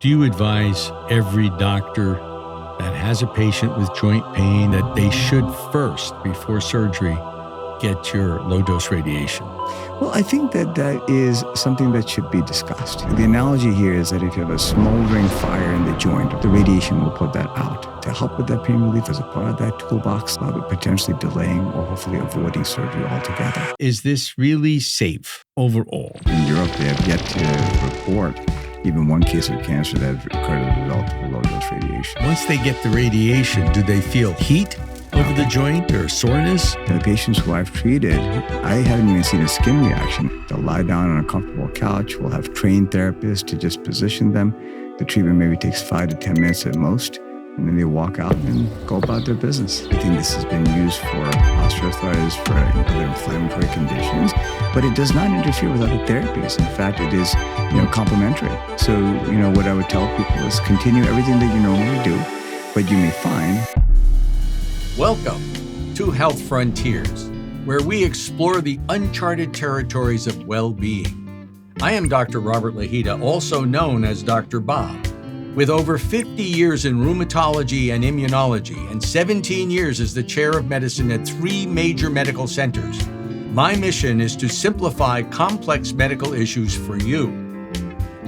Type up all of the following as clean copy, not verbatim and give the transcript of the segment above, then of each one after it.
Do you advise every doctor that has a patient with joint pain that they should first, before surgery, get your low-dose radiation? Well, I think that is something that should be discussed. The analogy here is that if you have a smoldering fire in the joint, the radiation will put that out to help with that pain relief as a part of that toolbox, potentially delaying or hopefully avoiding surgery altogether. Is this really safe overall? In Europe, they have yet to report even one case of cancer that occurred as a result of low-dose radiation. Once they get the radiation, do they feel heat over the joint or soreness? The patients who I've treated, I haven't even seen a skin reaction. They'll lie down on a comfortable couch. We'll have trained therapists to just position them. The treatment maybe takes 5 to 10 minutes at most, and then they walk out and go about their business. I think this has been used for osteoarthritis, for other inflammatory conditions, but it does not interfere with other therapies. In fact, it is, complementary. So, what I would tell people is continue everything that you normally do, but you may find. Welcome to Health Frontiers, where we explore the uncharted territories of well-being. I am Dr. Robert Lahita, also known as Dr. Bob. With over 50 years in rheumatology and immunology and 17 years as the chair of medicine at 3 major medical centers, my mission is to simplify complex medical issues for you.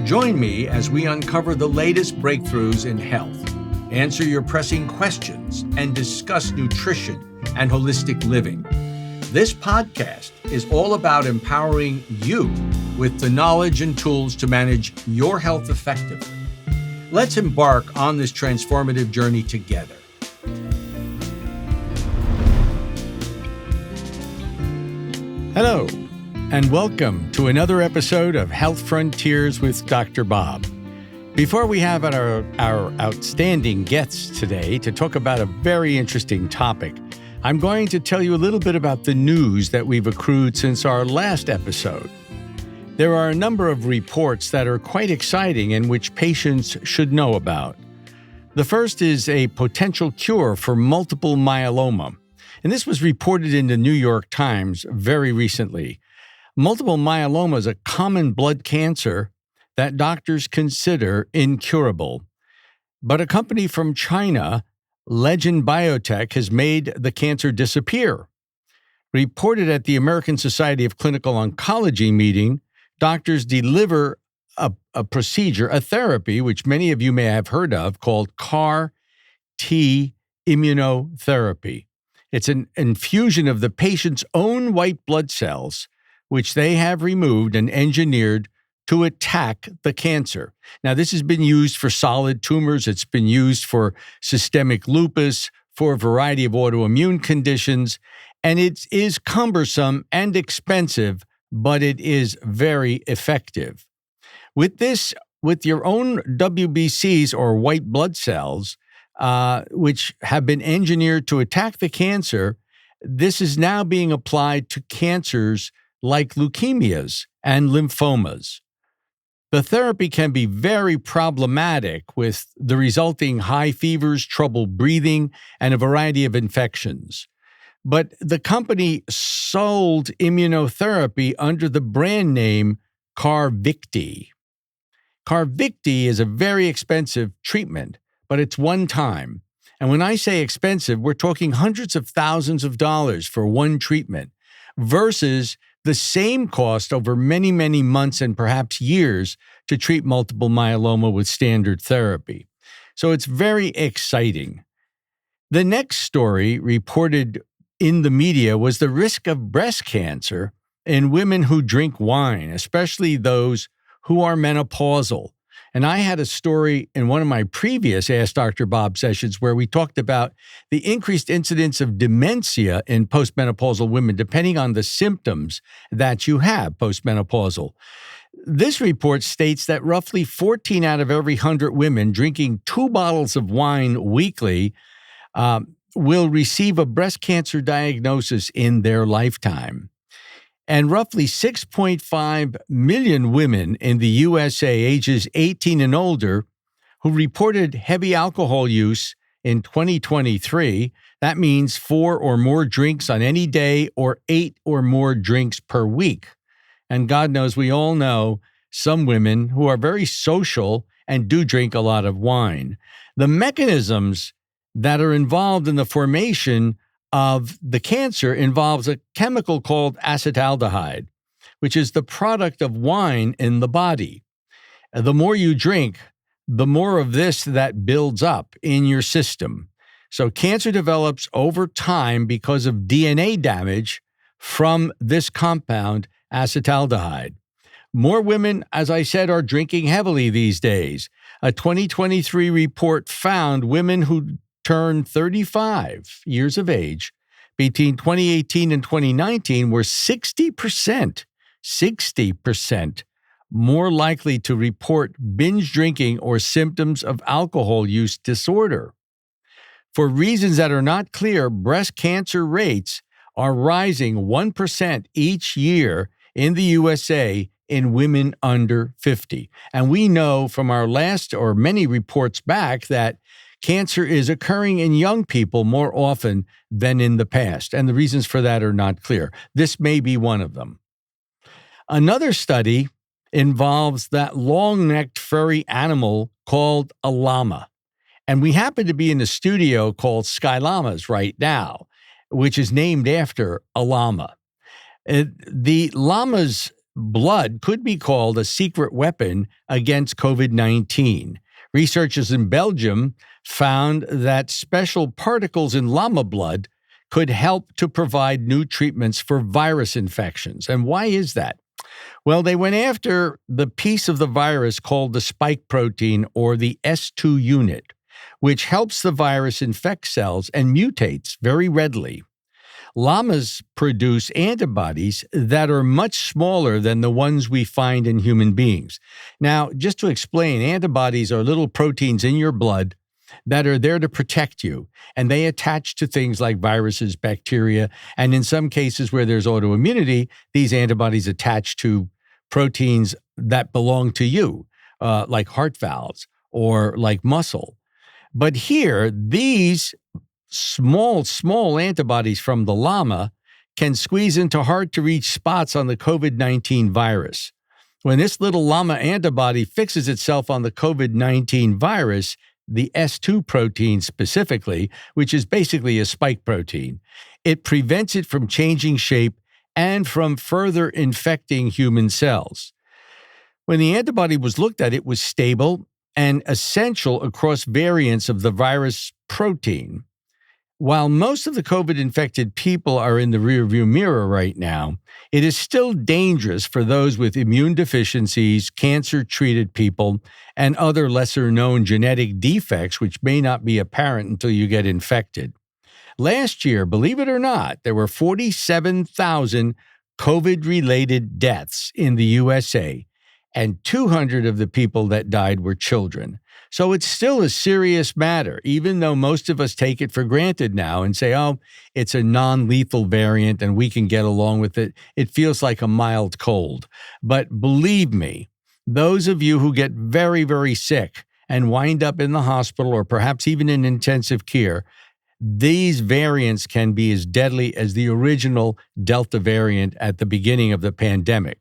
Join me as we uncover the latest breakthroughs in health, answer your pressing questions, and discuss nutrition and holistic living. This podcast is all about empowering you with the knowledge and tools to manage your health effectively. Let's embark on this transformative journey together. Hello, and welcome to another episode of Health Frontiers with Dr. Bob. Before we have our outstanding guests today to talk about a very interesting topic, I'm going to tell you a little bit about the news that we've accrued since our last episode. There are a number of reports that are quite exciting and which patients should know about. The first is a potential cure for multiple myeloma, and this was reported in the New York Times very recently. Multiple myeloma is a common blood cancer that doctors consider incurable. But a company from China, Legend Biotech, has made the cancer disappear. Reported at the American Society of Clinical Oncology meeting, doctors deliver a procedure, a therapy, which many of you may have heard of, called CAR-T immunotherapy. It's an infusion of the patient's own white blood cells, which they have removed and engineered to attack the cancer. Now, this has been used for solid tumors. It's been used for systemic lupus, for a variety of autoimmune conditions, and it is cumbersome and expensive, but it is very effective. With this, with your own WBCs or white blood cells, which have been engineered to attack the cancer, this is now being applied to cancers like leukemias and lymphomas. The therapy can be very problematic with the resulting high fevers, trouble breathing, and a variety of infections. But the company sold immunotherapy under the brand name CARVYKTI. CARVYKTI is a very expensive treatment, but it's one time. And when I say expensive, we're talking hundreds of thousands of dollars for one treatment versus the same cost over many, many months and perhaps years to treat multiple myeloma with standard therapy. So it's very exciting. The next story reported in the media was the risk of breast cancer in women who drink wine, especially those who are menopausal. And I had a story in one of my previous Ask Dr. Bob sessions where we talked about the increased incidence of dementia in postmenopausal women, depending on the symptoms that you have postmenopausal. This report states that roughly 14 out of every 100 women drinking 2 bottles of wine weekly will receive a breast cancer diagnosis in their lifetime. And roughly 6.5 million women in the USA ages 18 and older who reported heavy alcohol use in 2023. That means 4 or more drinks on any day or 8 or more drinks per week. And God knows, we all know some women who are very social and do drink a lot of wine. The mechanisms that are involved in the formation of the cancer involves a chemical called acetaldehyde, which is the product of wine in the body. The more you drink, the more of this that builds up in your system. So cancer develops over time because of DNA damage from this compound, acetaldehyde. More women, as I said, are drinking heavily these days. A 2023 report found women who turned 35 years of age between 2018 and 2019 were 60% more likely to report binge drinking or symptoms of alcohol use disorder. For reasons that are not clear, breast cancer rates are rising 1% each year in the USA in women under 50. And we know from our last or many reports back that cancer is occurring in young people more often than in the past. And the reasons for that are not clear. This may be one of them. Another study involves that long-necked furry animal called a llama. And we happen to be in a studio called Sky Llamas right now, which is named after a llama. The llama's blood could be called a secret weapon against COVID-19. Researchers in Belgium found that special particles in llama blood could help to provide new treatments for virus infections. And why is that? Well, they went after the piece of the virus called the spike protein, or the S2 unit, which helps the virus infect cells and mutates very readily. Llamas produce antibodies that are much smaller than the ones we find in human beings. Now, just to explain, antibodies are little proteins in your blood that are there to protect you, and they attach to things like viruses, bacteria, and in some cases where there's autoimmunity, these antibodies attach to proteins that belong to you, like heart valves or like muscle. But here, these small antibodies from the llama can squeeze into hard-to-reach spots on the COVID-19 virus. When this little llama antibody fixes itself on the COVID-19 virus, the S2 protein specifically, which is basically a spike protein, it prevents it from changing shape and from further infecting human cells. When the antibody was looked at, it was stable and essential across variants of the virus protein. While most of the COVID-infected people are in the rearview mirror right now, it is still dangerous for those with immune deficiencies, cancer-treated people, and other lesser-known genetic defects which may not be apparent until you get infected. Last year, believe it or not, there were 47,000 COVID-related deaths in the USA, and 200 of the people that died were children. So it's still a serious matter, even though most of us take it for granted now and say, oh, it's a non-lethal variant and we can get along with it. It feels like a mild cold. But believe me, those of you who get very, very sick and wind up in the hospital or perhaps even in intensive care, these variants can be as deadly as the original Delta variant at the beginning of the pandemic.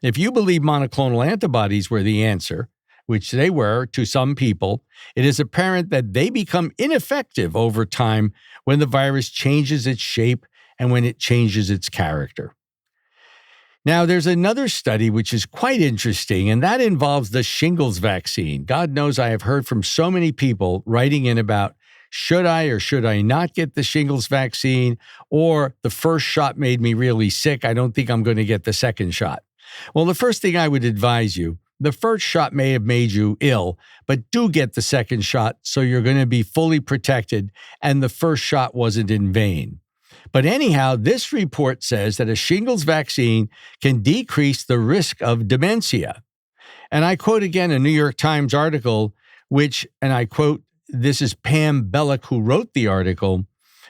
If you believe monoclonal antibodies were the answer, which they were to some people, it is apparent that they become ineffective over time when the virus changes its shape and when it changes its character. Now, there's another study which is quite interesting, and that involves the shingles vaccine. God knows I have heard from so many people writing in about, should I or should I not get the shingles vaccine, or the first shot made me really sick, I don't think I'm going to get the second shot. Well, the first thing I would advise you, the first shot may have made you ill, but do get the second shot so you're going to be fully protected and the first shot wasn't in vain. But anyhow, this report says that a shingles vaccine can decrease the risk of dementia. And I quote again a New York Times article, which, and I quote, this is Pam Bellock who wrote the article,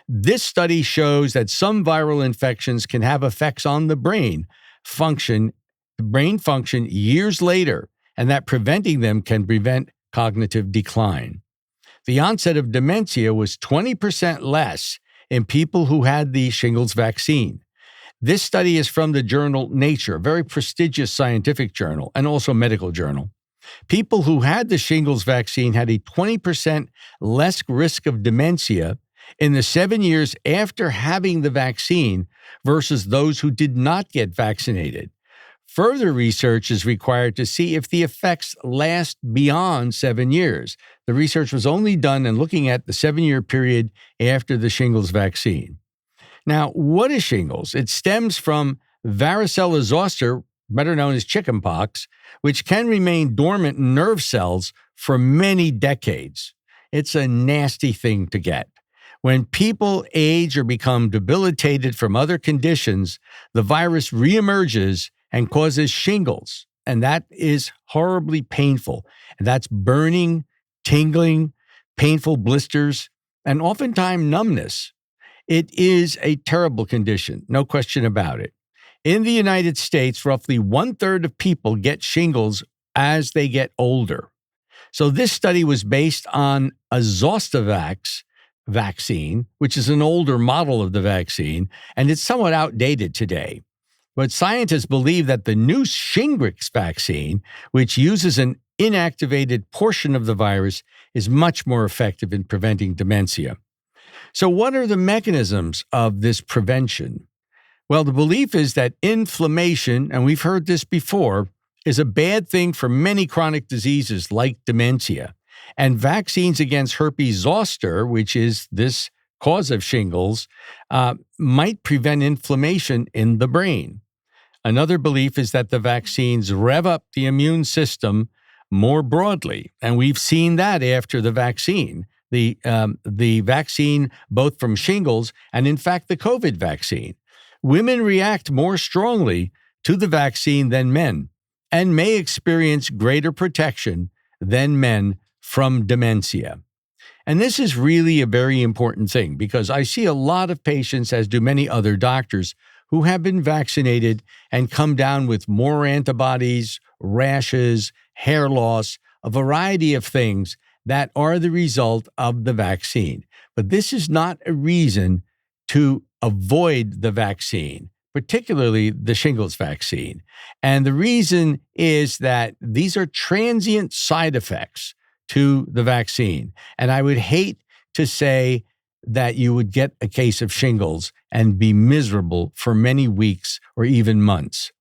this study shows that some viral infections can have effects on the brain function years later, and that preventing them can prevent cognitive decline. The onset of dementia was 20% less in people who had the shingles vaccine. This study is from the journal Nature, a very prestigious scientific journal and also medical journal. People who had the shingles vaccine had a 20% less risk of dementia in the 7 years after having the vaccine versus those who did not get vaccinated. Further research is required to see if the effects last beyond 7 years. The research was only done in looking at the 7-year period after the shingles vaccine. Now, what is shingles? It stems from varicella zoster, better known as chickenpox, which can remain dormant in nerve cells for many decades. It's a nasty thing to get. When people age or become debilitated from other conditions, the virus reemerges and causes shingles, and that is horribly painful. And that's burning, tingling, painful blisters, and oftentimes numbness. It is a terrible condition, no question about it. In the United States, roughly 1/3 of people get shingles as they get older. So this study was based on a Zostavax vaccine, which is an older model of the vaccine, and it's somewhat outdated today. But scientists believe that the new Shingrix vaccine, which uses an inactivated portion of the virus, is much more effective in preventing dementia. So what are the mechanisms of this prevention? Well, the belief is that inflammation, and we've heard this before, is a bad thing for many chronic diseases like dementia. And vaccines against herpes zoster, which is this cause of shingles, might prevent inflammation in the brain. Another belief is that the vaccines rev up the immune system more broadly, and we've seen that after the vaccine. The vaccine, both from shingles and, in fact, the COVID vaccine. Women react more strongly to the vaccine than men and may experience greater protection than men from dementia. And this is really a very important thing because I see a lot of patients, as do many other doctors, who have been vaccinated and come down with more antibodies, rashes, hair loss, a variety of things that are the result of the vaccine. But this is not a reason to avoid the vaccine, particularly the shingles vaccine. And the reason is that these are transient side effects to the vaccine. And I would hate to say that you would get a case of shingles and be miserable for many weeks or even months.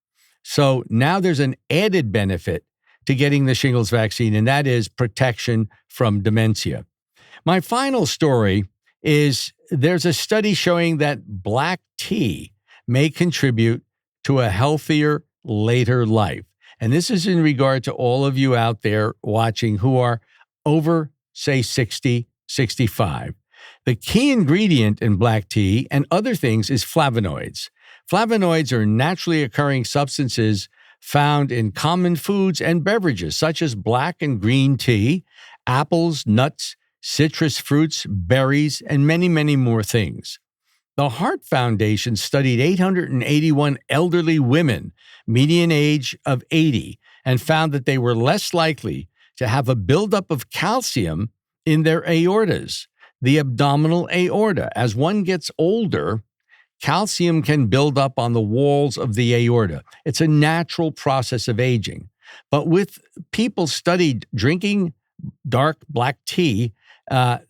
So now there's an added benefit to getting the shingles vaccine, and that is protection from dementia. My final story is there's a study showing that black tea may contribute to a healthier later life. And this is in regard to all of you out there watching who are over, say, 60, 65. The key ingredient in black tea and other things is flavonoids. Flavonoids are naturally occurring substances found in common foods and beverages, such as black and green tea, apples, nuts, citrus fruits, berries, and many, many more things. The Heart Foundation studied 881 elderly women, median age of 80, and found that they were less likely to have a buildup of calcium in their aortas, the abdominal aorta. As one gets older, calcium can build up on the walls of the aorta. It's a natural process of aging. But with people studied drinking dark black tea,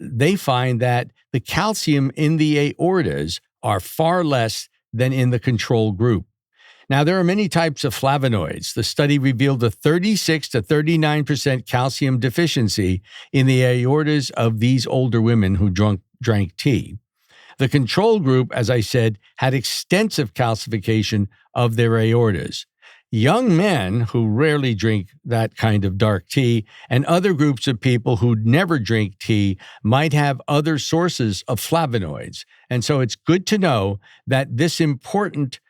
they find that the calcium in the aortas are far less than in the control group. Now, there are many types of flavonoids. The study revealed a 36 to 39% calcium deficiency in the aortas of these older women who drank tea. The control group, as I said, had extensive calcification of their aortas. Young men who rarely drink that kind of dark tea and other groups of people who never drink tea might have other sources of flavonoids. And so it's good to know that this important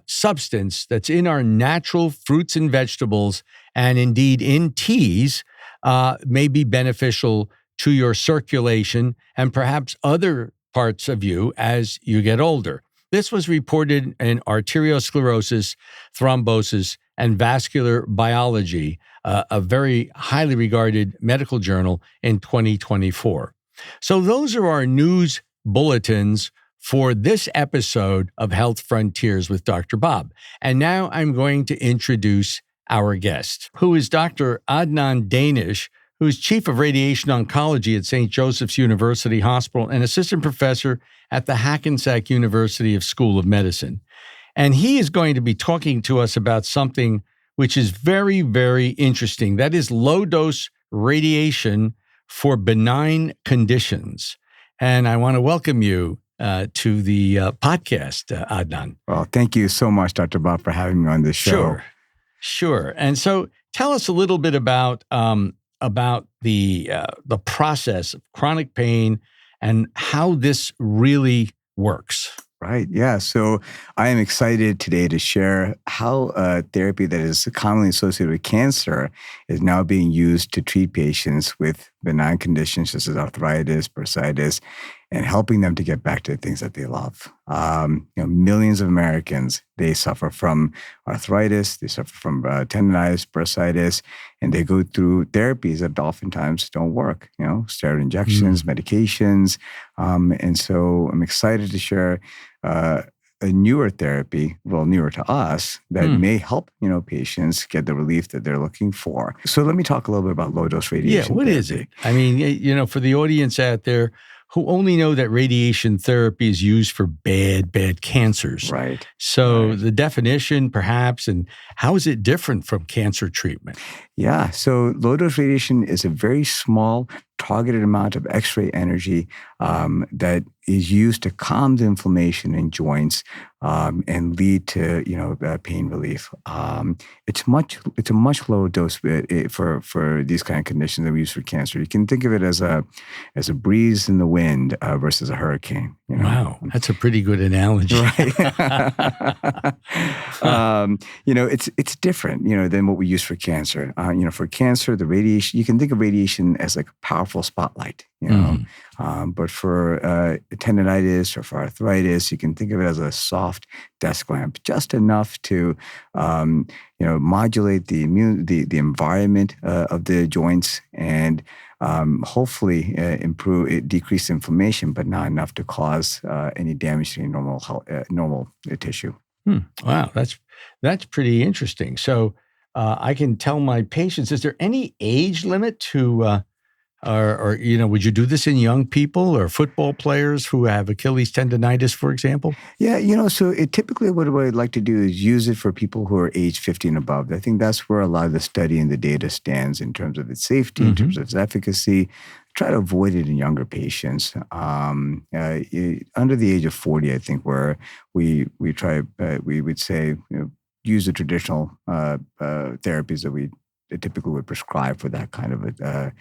substance that's in our natural fruits and vegetables and indeed in teas may be beneficial to your circulation and perhaps other parts of you as you get older. This was reported in Arteriosclerosis, Thrombosis, and Vascular Biology, a very highly regarded medical journal in 2024. So those are our news bulletins for this episode of Health Frontiers with Dr. Bob. And now I'm going to introduce our guest, who is Dr. Adnan Danish, who is Chief of Radiation Oncology at St. Joseph's University Hospital and Assistant Professor at the Hackensack University School of Medicine. And he is going to be talking to us about something which is very, very interesting. That is low-dose radiation for benign conditions. And I want to welcome you to the podcast, Adnan. Well, thank you so much, Dr. Bob, for having me on this show. Sure. And so tell us a little bit about the process of chronic pain and how this really works. Right. Yeah. So I am excited today to share how therapy that is commonly associated with cancer is now being used to treat patients with benign conditions such as arthritis, bursitis, and helping them to get back to the things that they love. Millions of Americans, they suffer from arthritis, they suffer from tendonitis, bursitis, and they go through therapies that oftentimes don't work, steroid injections, medications. And so I'm excited to share a newer therapy, newer to us, that may help, patients get the relief that they're looking for. So let me talk a little bit about low-dose radiation. Yeah, what therapy. is it? I mean, for the audience out there who only know that radiation therapy is used for bad cancers. Right. So the definition, perhaps, and how is it different from cancer treatment? Yeah. So low-dose radiation is a very small, targeted amount of X-ray energy that is used to calm the inflammation in joints and lead to pain relief. It's a much lower dose for these kind of conditions that we use for cancer. You can think of it as a breeze in the wind versus a hurricane. Wow, that's a pretty good analogy. Right. It's different than what we use for cancer. For cancer, the radiation, you can think of radiation as like a powerful spotlight. But for tendonitis or for arthritis, you can think of it as a soft desk lamp, just enough to modulate the environment of the joints and hopefully decrease inflammation, but not enough to cause any damage to any normal tissue. Wow, that's pretty interesting. So I can tell my patients, is there any age limit to or would you do this in young people or football players who have Achilles tendonitis, for example? Yeah, so typically what I'd like to do is use it for people who are age 50 and above. I think that's where a lot of the study and the data stands in terms of its safety, in terms of its efficacy. Try to avoid it in younger patients. Under the age of 40, I think where we would say, use the traditional therapies that we typically would prescribe for that kind of a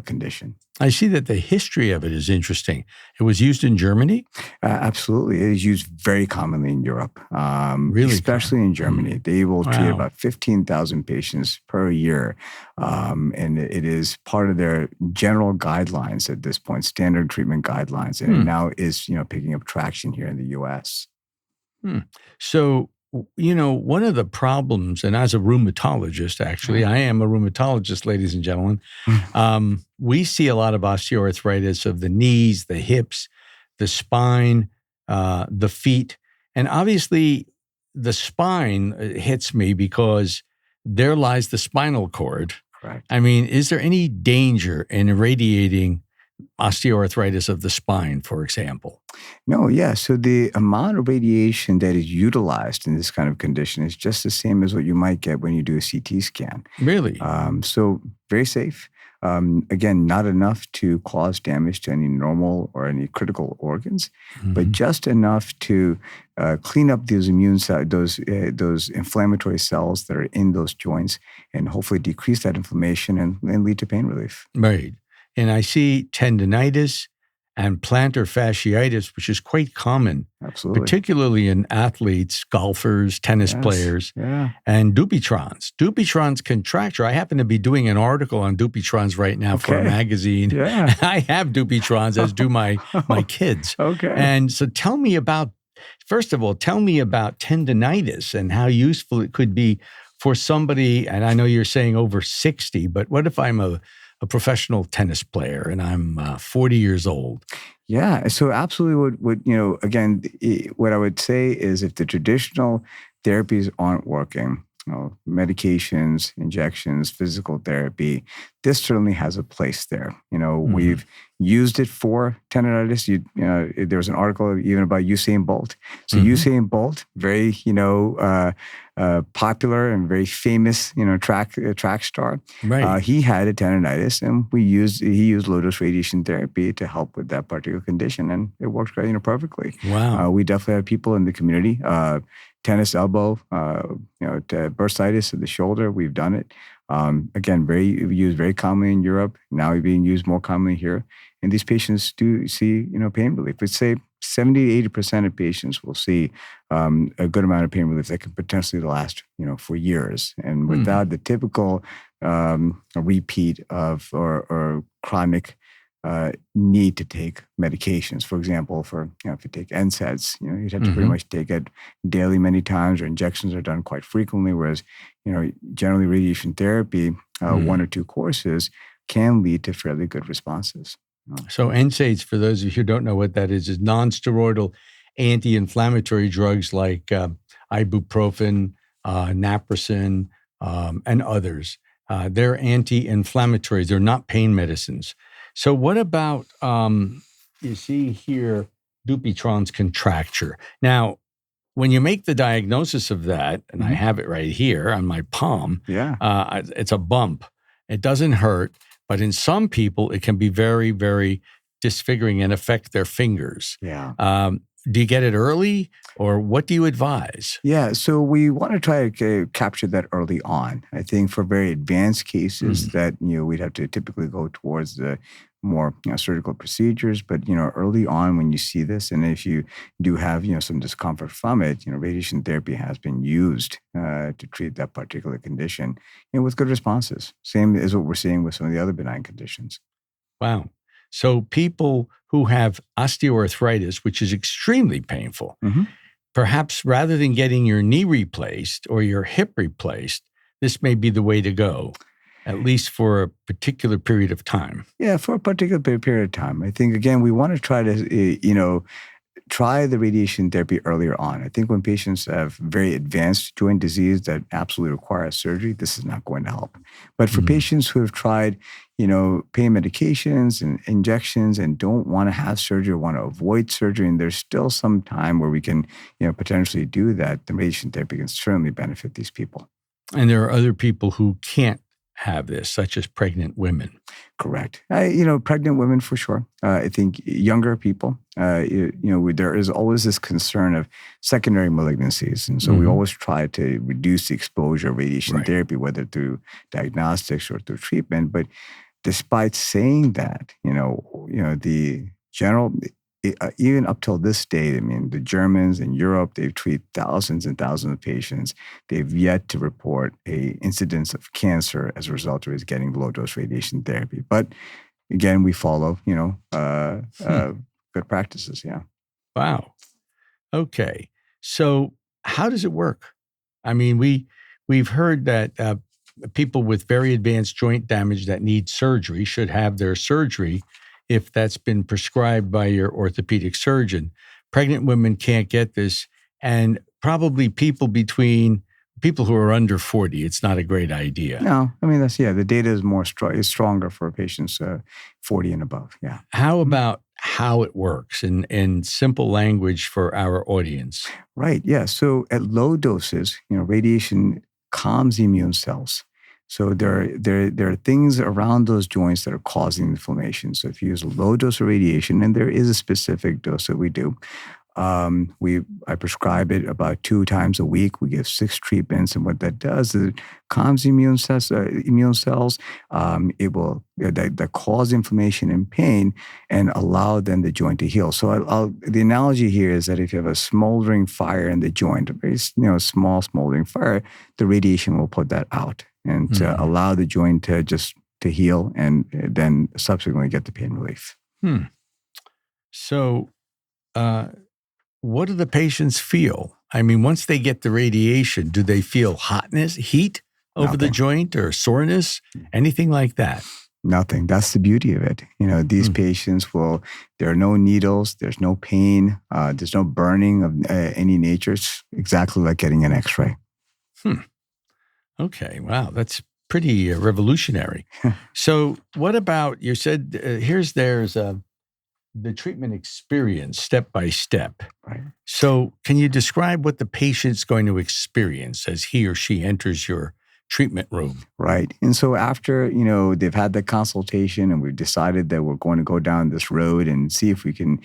condition. I see that the history of it is interesting. It was used in Germany? Absolutely. It is used very commonly in Europe, really, especially in Germany. They will treat about 15,000 patients per year. And it is part of their general guidelines at this point, standard treatment guidelines. And it now is, picking up traction here in the U.S. So, one of the problems, and as a rheumatologist, actually, I am a rheumatologist, ladies and gentlemen, we see a lot of osteoarthritis of the knees, the hips, the spine, the feet. And obviously, the spine hits me because there lies the spinal cord. Correct. I mean, is there any danger in irradiating osteoarthritis of the spine, for example? No, yeah. So the amount of radiation that is utilized in this kind of condition is just the same as what you might get when you do a CT scan. Really? So very safe. Again, not enough to cause damage to any normal or any critical organs, but just enough to clean up those immune cells, those inflammatory cells that are in those joints, and hopefully decrease that inflammation and lead to pain relief. Right. And I see tendonitis and plantar fasciitis, which is quite common, Absolutely. Particularly in athletes, golfers, tennis players, and Dupuytren's. Dupuytren's contracture. I happen to be doing an article on Dupuytren's right now for a magazine. Yeah. I have Dupuytren's, as do my kids. Okay. And so first of all, tell me about tendonitis and how useful it could be for somebody, and I know you're saying over 60, but what if I'm a professional tennis player and I'm 40 years old? Yeah. So absolutely what I would say is if the traditional therapies aren't working, medications, injections, physical therapy, this certainly has a place there. We've used it for tendonitis. There was an article even about Usain Bolt. So Usain Bolt, very, popular and very famous, track star. Right. He had a tendonitis, and he used low-dose radiation therapy to help with that particular condition, and it worked, perfectly. Wow. We definitely have people in the community. Tennis elbow, bursitis of the shoulder. We've done it. Again, used very commonly in Europe. Now being used more commonly here. And these patients do see, pain relief. We'd say 70 to 80% of patients will see a good amount of pain relief that can potentially last, for years. And without the typical repeat of or chronic need to take medications. For example, if you take NSAIDs, you'd have to pretty much take it daily many times, or injections are done quite frequently, whereas, generally radiation therapy, 1 or 2 courses can lead to fairly good responses. So NSAIDs, for those of you who don't know what that is non-steroidal anti-inflammatory drugs like ibuprofen, naproxen, and others. They're anti-inflammatories. They're not pain medicines. So what about, you see here, Dupuytren's contracture. Now, when you make the diagnosis of that, and I have it right here on my palm, it's a bump. It doesn't hurt, but in some people, it can be very, very disfiguring and affect their fingers. Yeah. Do you get it early, or what do you advise? Yeah, so we want to try to capture that early on. I think for very advanced cases that, we'd have to typically go towards the more surgical procedures. But, early on when you see this, and if you do have, some discomfort from it, radiation therapy has been used to treat that particular condition, with good responses. Same as what we're seeing with some of the other benign conditions. Wow. So people who have osteoarthritis, which is extremely painful, perhaps rather than getting your knee replaced or your hip replaced, this may be the way to go, at least for a particular period of time. Yeah, for a particular period of time. I think, again, we want to try to, try the radiation therapy earlier on. I think when patients have very advanced joint disease that absolutely requires surgery, this is not going to help. But for patients who have tried, pain medications and injections and don't want to have surgery or want to avoid surgery, and there's still some time where we can, potentially do that, the radiation therapy can certainly benefit these people. And there are other people who can't have this, such as pregnant women. Correct. Pregnant women for sure. I think younger people, there is always this concern of secondary malignancies. And so we always try to reduce the exposure of radiation therapy, whether through diagnostics or through treatment. But despite saying that, the general, even up till this date, I mean, the Germans in Europe, they've treated thousands and thousands of patients. They've yet to report a incidence of cancer as a result of his getting low-dose radiation therapy. But again, we follow, good practices. Yeah. Wow. Okay. So how does it work? I mean, we've heard that people with very advanced joint damage that need surgery should have their surgery if that's been prescribed by your orthopedic surgeon. Pregnant women can't get this, and probably people who are under 40, it's not a great idea. No, I mean, the data is stronger for patients 40 and above, yeah. How about how it works in simple language for our audience? Right, yeah. So at low doses, radiation calms the immune cells. So there are things around those joints that are causing inflammation. So if you use a low dose of radiation, and there is a specific dose that we do, I prescribe it about 2 times a week. We give 6 treatments, and what that does is it calms the immune cells. It will that cause inflammation and pain, and allow then the joint to heal. So the analogy here is that if you have a smoldering fire in the joint, a very small smoldering fire, the radiation will put that out and to allow the joint to heal, and then subsequently get the pain relief. So, what do the patients feel? I mean, once they get the radiation, do they feel heat over the joint, or soreness, anything like that? Nothing. That's the beauty of it. These patients there are no needles, there's no pain, there's no burning of any nature. It's exactly like getting an X-ray. Okay, wow, that's pretty revolutionary. So, what about you said? There's the treatment experience step by step. Right. So, can you describe what the patient's going to experience as he or she enters your treatment room? Right. And so after, they've had the consultation and we've decided that we're going to go down this road and see if we can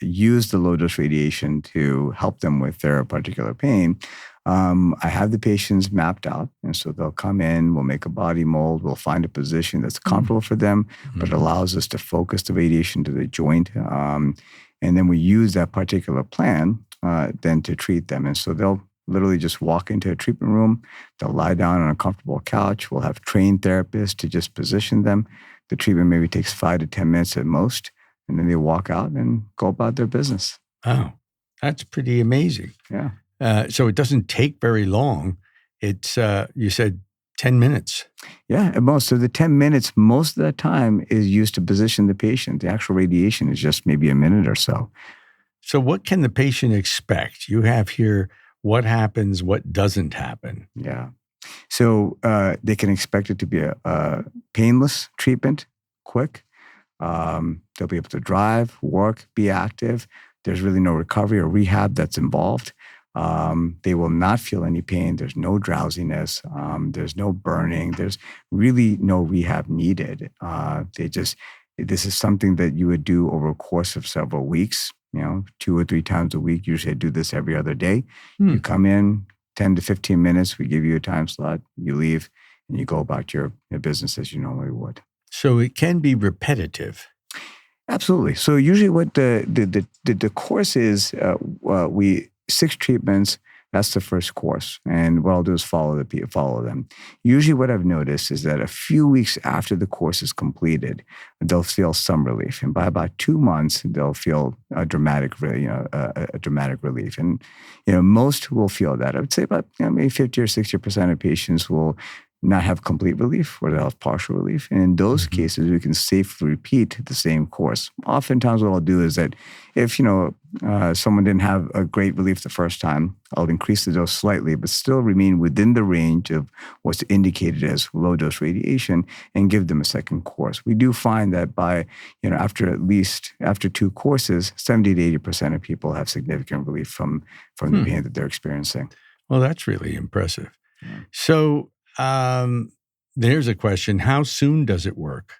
use the low dose radiation to help them with their particular pain. I have the patients mapped out. And so they'll come in, we'll make a body mold, we'll find a position that's comfortable for them, but allows us to focus the radiation to the joint. And then we use that particular plan then to treat them. And so they'll literally just walk into a treatment room. They'll lie down on a comfortable couch. We'll have trained therapists to just position them. The treatment maybe takes 5 to 10 minutes at most. And then they walk out and go about their business. Oh, that's pretty amazing. Yeah. So it doesn't take very long. It's, you said 10 minutes. Yeah, at most. So the 10 minutes, most of that time is used to position the patient. The actual radiation is just maybe a minute or so. So what can the patient expect? You have here what happens, what doesn't happen. Yeah. So they can expect it to be a painless treatment, quick. They'll be able to drive, work, be active. There's really no recovery or rehab that's involved. They will not feel any pain. There's no drowsiness. There's no burning. There's really no rehab needed. This is something that you would do over a course of several weeks, 2 or 3 times a week. Usually I do this every other day. You come in 10 to 15 minutes. We give you a time slot. You leave and you go about your business as you normally would. So it can be repetitive. Absolutely. So usually what the course is, 6 treatments. That's the first course. And what I'll do is follow them. Usually what I've noticed is that a few weeks after the course is completed, they'll feel some relief. And by about 2 months, they'll feel a dramatic relief. And, most will feel that. I would say about maybe 50 or 60% of patients will not have complete relief or they'll have partial relief. And in those cases, we can safely repeat the same course. Oftentimes what I'll do is that if, someone didn't have a great relief the first time, I'll increase the dose slightly, but still remain within the range of what's indicated as low dose radiation and give them a second course. We do find that by, after 2 courses, 70 to 80% of people have significant relief from the pain that they're experiencing. Well, that's really impressive. Yeah. So, there's a question. How soon does it work?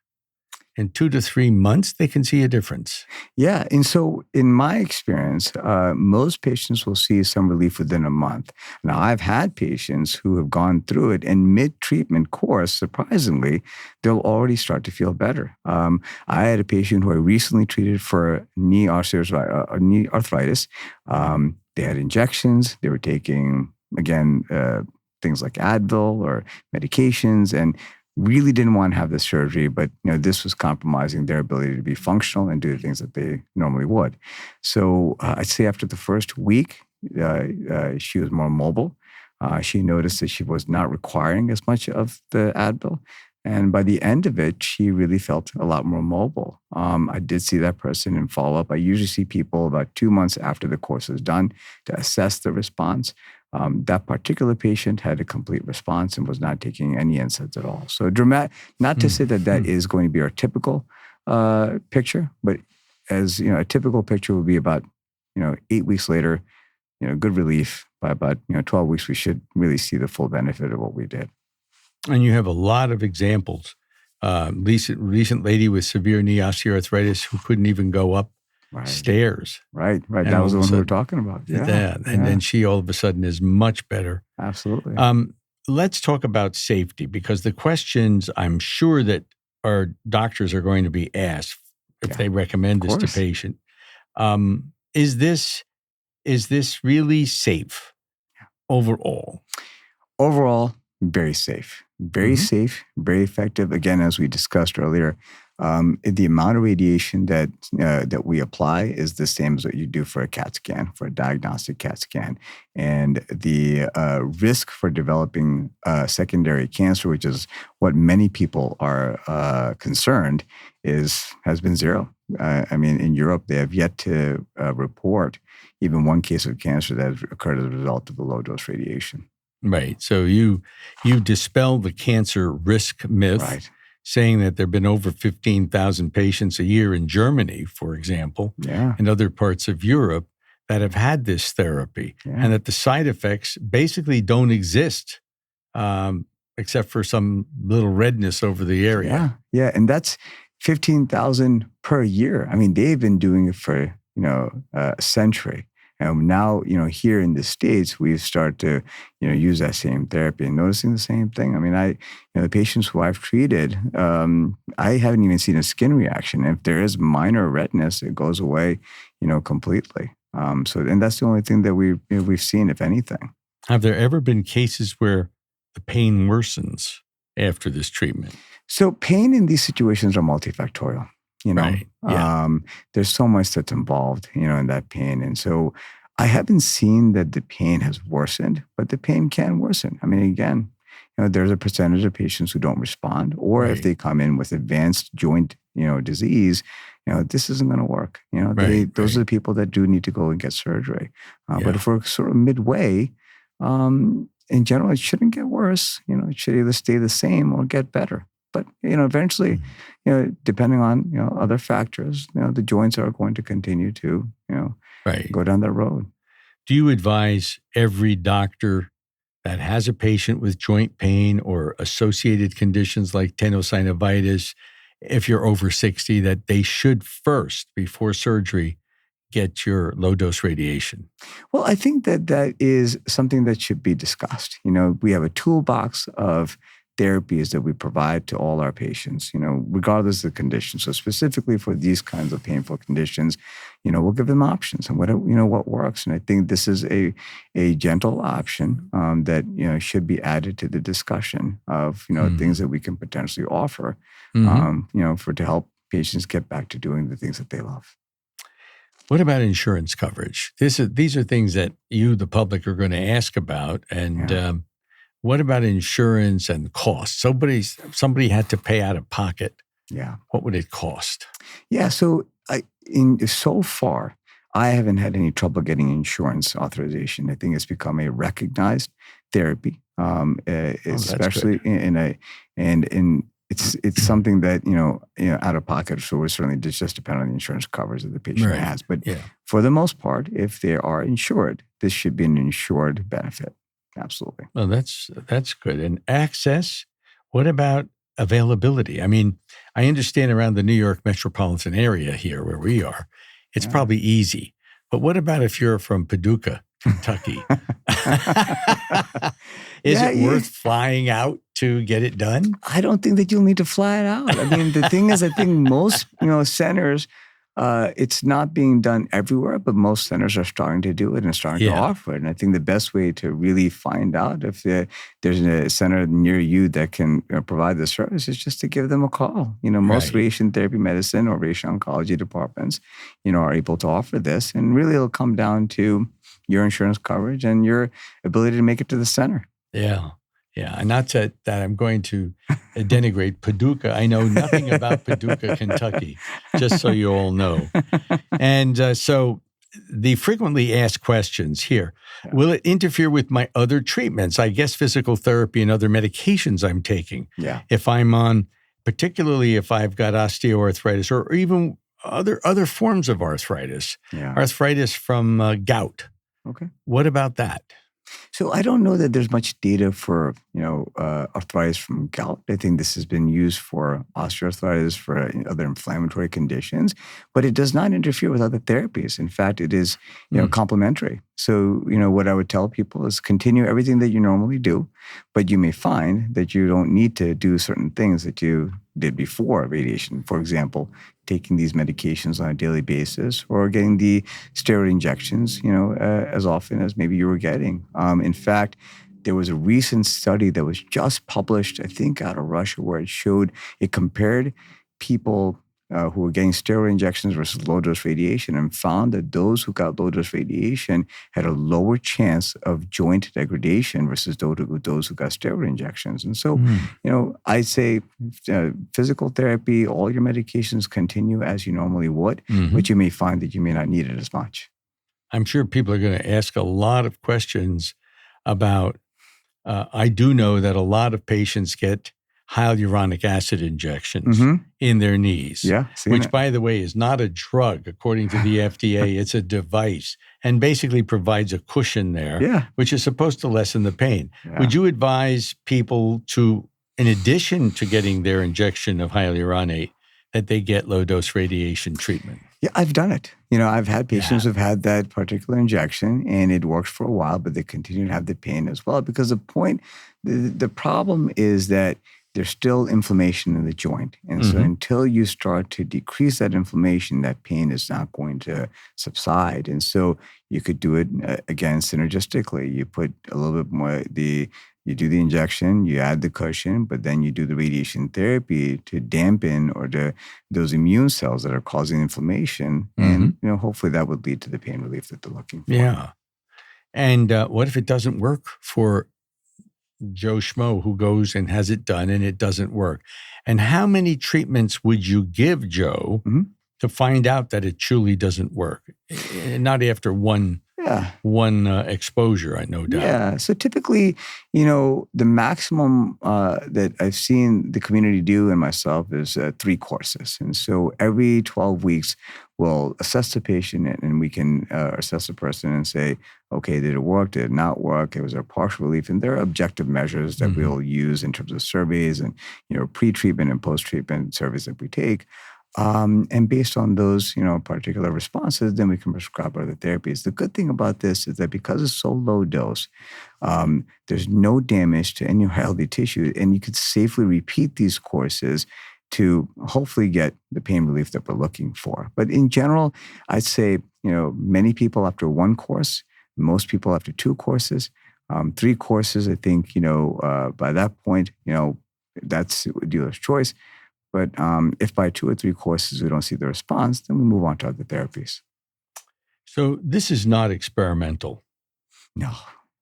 In 2 to 3 months, they can see a difference. Yeah. And so in my experience, most patients will see some relief within a month. Now, I've had patients who have gone through it and mid-treatment course, surprisingly, they'll already start to feel better. I had a patient who I recently treated for knee arthritis. They had injections. They were taking, again, things like Advil or medications, and really didn't want to have the surgery, but this was compromising their ability to be functional and do the things that they normally would. So I'd say after the first week, she was more mobile. She noticed that she was not requiring as much of the Advil. And by the end of it, she really felt a lot more mobile. I did see that person in follow-up. I usually see people about 2 months after the course is done to assess the response. That particular patient had a complete response and was not taking any NSAIDs at all. So not to say that is going to be our typical picture, but as a typical picture would be about 8 weeks later, good relief. By about 12 weeks, we should really see the full benefit of what we did. And you have a lot of examples. Recent lady with severe knee osteoarthritis who couldn't even go up stairs. Right. That was the one we were talking about. Yeah. And then she all of a sudden is much better. Absolutely. Let's talk about safety, because the questions I'm sure that our doctors are going to be asked if they recommend this to patient. Is this really safe overall? Overall, very safe. Very safe, very effective. Again, as we discussed earlier, the amount of radiation that we apply is the same as what you do for a CAT scan, for a diagnostic CAT scan. And the risk for developing secondary cancer, which is what many people are concerned, has been zero. In Europe, they have yet to report even one case of cancer that has occurred as a result of the low-dose radiation. Right. So you dispel the cancer risk myth, Right. saying that there have been over 15,000 patients a year in Germany, for example, Yeah. and other parts of Europe that have had this therapy, Yeah. and that the side effects basically don't exist, except for some little redness over the area. Yeah. Yeah. And that's 15,000 per year. I mean, they've been doing it for, a century. And now, here in the States, we've started to, use that same therapy and noticing the same thing. I mean, the patients who I've treated, I haven't even seen a skin reaction. If there is minor redness, it goes away, completely. And that's the only thing that we've seen, if anything. Have there ever been cases where the pain worsens after this treatment? So pain in these situations are multifactorial. Right. Yeah. There's so much that's involved, in that pain. And so I haven't seen that the pain has worsened, but the pain can worsen. I mean, again, there's a percentage of patients who don't respond, or if Right. they come in with advanced joint, disease, this isn't going to work. Those are the people that do need to go and get surgery. Yeah. But if we're sort of midway, in general, it shouldn't get worse. It should either stay the same or get better. But, eventually, depending on, other factors, the joints are going to continue to, Right. go down that road. Do you advise every doctor that has a patient with joint pain or associated conditions like tendonitis, if you're over 60, that they should first, before surgery, get your low-dose radiation? Well, I think that is something that should be discussed. We have a toolbox of therapies that we provide to all our patients, regardless of the condition. So specifically for these kinds of painful conditions, we'll give them options and what works. And I think this is a gentle option that, should be added to the discussion of, things that we can potentially offer, to help patients get back to doing the things that they love. What about insurance coverage? These are things that you, the public, are going to ask about. And what about insurance and costs? Somebody had to pay out of pocket. Yeah. What would it cost? Yeah. So so far, I haven't had any trouble getting insurance authorization. I think it's become a recognized therapy, especially it's something that out of pocket. So we're certainly just depend on the insurance coverage that the patient Right. has. But for the most part, if they are insured, this should be an insured benefit. Absolutely. Well, that's good. And access, what about availability? I mean, I understand around the New York metropolitan area here where we are, it's probably easy. But what about if you're from Paducah, Kentucky? Is it worth flying out to get it done? I don't think that you'll need to fly it out. I mean, the thing is, I think most centers, it's not being done everywhere, but most centers are starting to do it and starting to offer it. And I think the best way to really find out if there's a center near you that can provide the service is just to give them a call. Most radiation therapy medicine or radiation oncology departments, are able to offer this. And really it'll come down to your insurance coverage and your ability to make it to the center. Yeah. Yeah, and not that I'm going to denigrate Paducah. I know nothing about Paducah, Kentucky, just so you all know. And so the frequently asked questions here, will it interfere with my other treatments? I guess physical therapy and other medications I'm taking. Yeah. If I'm on, particularly if I've got osteoarthritis or even other forms of arthritis, arthritis from gout. Okay. What about that? So I don't know that there's much data for, arthritis from gout. I think this has been used for osteoarthritis, for other inflammatory conditions, but it does not interfere with other therapies. In fact, it is, complementary. So, what I would tell people is continue everything that you normally do, but you may find that you don't need to do certain things that you did before radiation. For example, taking these medications on a daily basis or getting the steroid injections, as often as maybe you were getting. In fact, there was a recent study that was just published, I think out of Russia, where it compared people who were getting steroid injections versus low-dose radiation and found that those who got low-dose radiation had a lower chance of joint degradation versus those who got steroid injections. And so, I say physical therapy, all your medications continue as you normally would, but you may find that you may not need it as much. I'm sure people are going to ask a lot of questions about I do know that a lot of patients get hyaluronic acid injections in their knees, which, by the way, is not a drug. According to the FDA, it's a device and basically provides a cushion there, which is supposed to lessen the pain. Would you advise people to, in addition to getting their injection of hyaluronate, that they get low-dose radiation treatment? Yeah, I've done it. I've had patients who've had that particular injection and it works for a while, but they continue to have the pain as well because the problem is that there's still inflammation in the joint. And so until you start to decrease that inflammation, that pain is not going to subside. And so you could do it, again, synergistically. You put a little bit more, you do the injection, you add the cushion, but then you do the radiation therapy to dampen those immune cells that are causing inflammation. And, hopefully that would lead to the pain relief that they're looking for. Yeah. And what if it doesn't work for Joe Schmo who goes and has it done and it doesn't work? And how many treatments would you give Joe to find out that it truly doesn't work? Not after one exposure, I no doubt. Yeah. So typically, the maximum that I've seen the community do and myself is 3 courses. And so every 12 weeks, we'll assess the patient and we can assess the person and say, okay, did it work? Did it not work? Was there partial relief? And there are objective measures that we'll use in terms of surveys and, pre-treatment and post-treatment surveys that we take. And based on those, particular responses, then we can prescribe other therapies. The good thing about this is that because it's so low dose, there's no damage to any healthy tissue, and you could safely repeat these courses to hopefully get the pain relief that we're looking for. But in general, I'd say, many people after 1 course, most people after 2 courses, 3 courses, I think, by that point, that's dealer's choice. But if by 2 or 3 courses we don't see the response, then we move on to other therapies. So this is not experimental? No.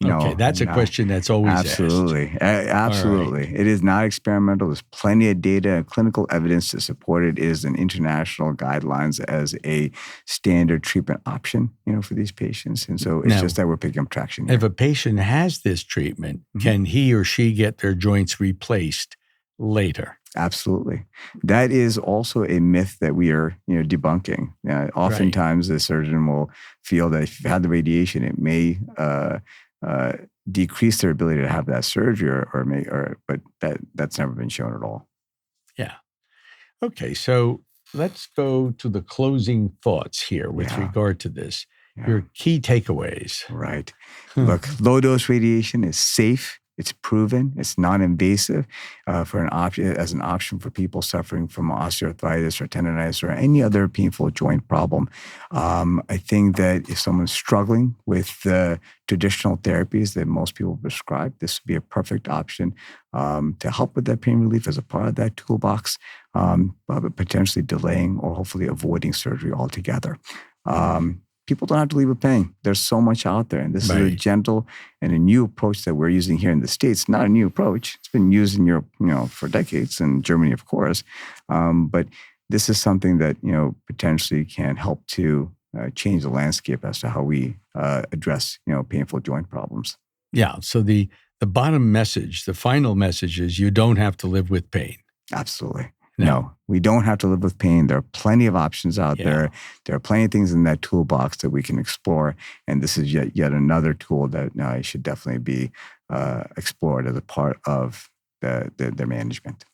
Okay, that's a question that's always asked. Absolutely. Absolutely. Right. It is not experimental. There's plenty of data and clinical evidence to support it. It is in international guidelines as a standard treatment option, for these patients. And so it's just that we're picking up traction here. If a patient has this treatment, can he or she get their joints replaced later? Absolutely. That is also a myth that we are, debunking. Oftentimes the surgeon will feel that if you've had the radiation, it may decrease their ability to have that surgery but that's never been shown at all. Yeah. Okay. So let's go to the closing thoughts here with regard to this. Your key takeaways. Right. Look, low dose radiation is safe. It's proven. It's non-invasive as an option for people suffering from osteoarthritis or tendonitis or any other painful joint problem. I think that if someone's struggling with the traditional therapies that most people prescribe, this would be a perfect option to help with that pain relief as a part of that toolbox, but potentially delaying or hopefully avoiding surgery altogether. People don't have to leave with pain. There's so much out there. And this is a gentle and a new approach that we're using here in the States. Not a new approach. It's been used in Europe, for decades, and Germany, of course. But this is something that, potentially can help to change the landscape as to how we address, painful joint problems. Yeah. So the bottom message, the final message is you don't have to live with pain. Absolutely. No, we don't have to live with pain. There are plenty of options out there. There are plenty of things in that toolbox that we can explore. And this is yet another tool that should definitely be explored as a part of their management.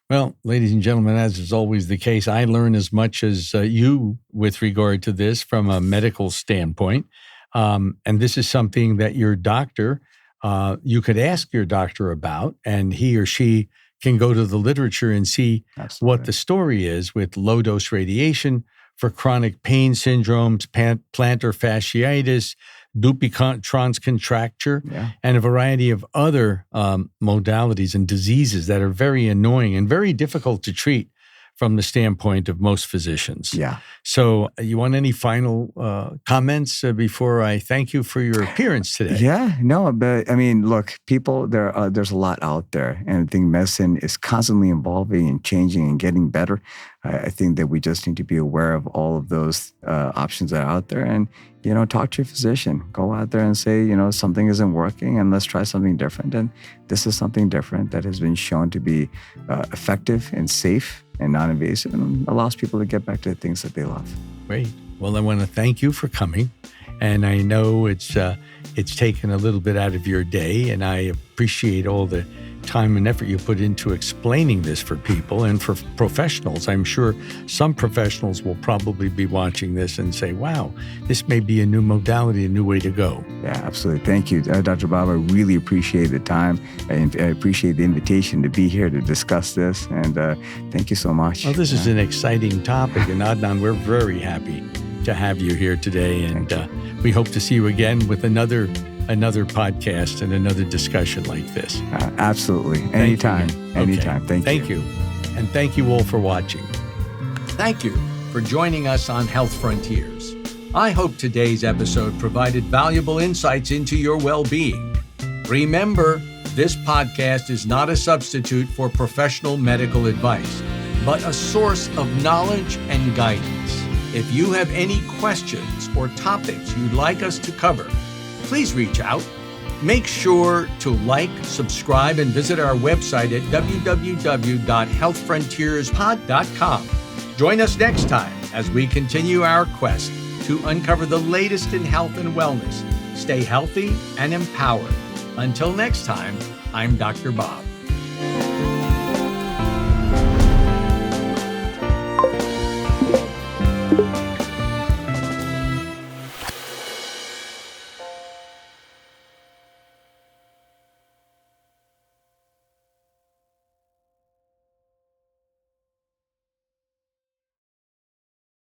Well, ladies and gentlemen, as is always the case, I learn as much as you with regard to this from a medical standpoint. And this is something that your doctor, you could ask your doctor about, and he or she can go to the literature and see what the story is with low-dose radiation for chronic pain syndromes, plantar fasciitis, Dupuytren's contracture, and a variety of other modalities and diseases that are very annoying and very difficult to treat from the standpoint of most physicians. Yeah. So you want any final comments before I thank you for your appearance today? Yeah, no, but I mean, look, people, there's a lot out there, and I think medicine is constantly evolving and changing and getting better. I think that we just need to be aware of all of those options that are out there. And, talk to your physician. Go out there and say, something isn't working and let's try something different. And this is something different that has been shown to be effective and safe and non-invasive and allows people to get back to the things that they love. Great. Well, I want to thank you for coming. And I know it's taken a little bit out of your day, and I appreciate all the time and effort you put into explaining this for people and for professionals. I'm sure some professionals will probably be watching this and say, wow, this may be a new modality, a new way to go. Yeah, absolutely. Thank you, Dr. Bob. I really appreciate the time. And I appreciate the invitation to be here to discuss this. And thank you so much. Well, this is an exciting topic. And Adnan, we're very happy to have you here today. And we hope to see you again with another podcast and another discussion like this. Absolutely. Anytime. Anytime. Okay. Thank you. And thank you all for watching. Thank you for joining us on Health Frontiers. I hope today's episode provided valuable insights into your well-being. Remember, this podcast is not a substitute for professional medical advice, but a source of knowledge and guidance. If you have any questions or topics you'd like us to cover, please reach out. Make sure to like, subscribe, and visit our website at www.healthfrontierspod.com. Join us next time as we continue our quest to uncover the latest in health and wellness. Stay healthy and empowered. Until next time, I'm Dr. Bob.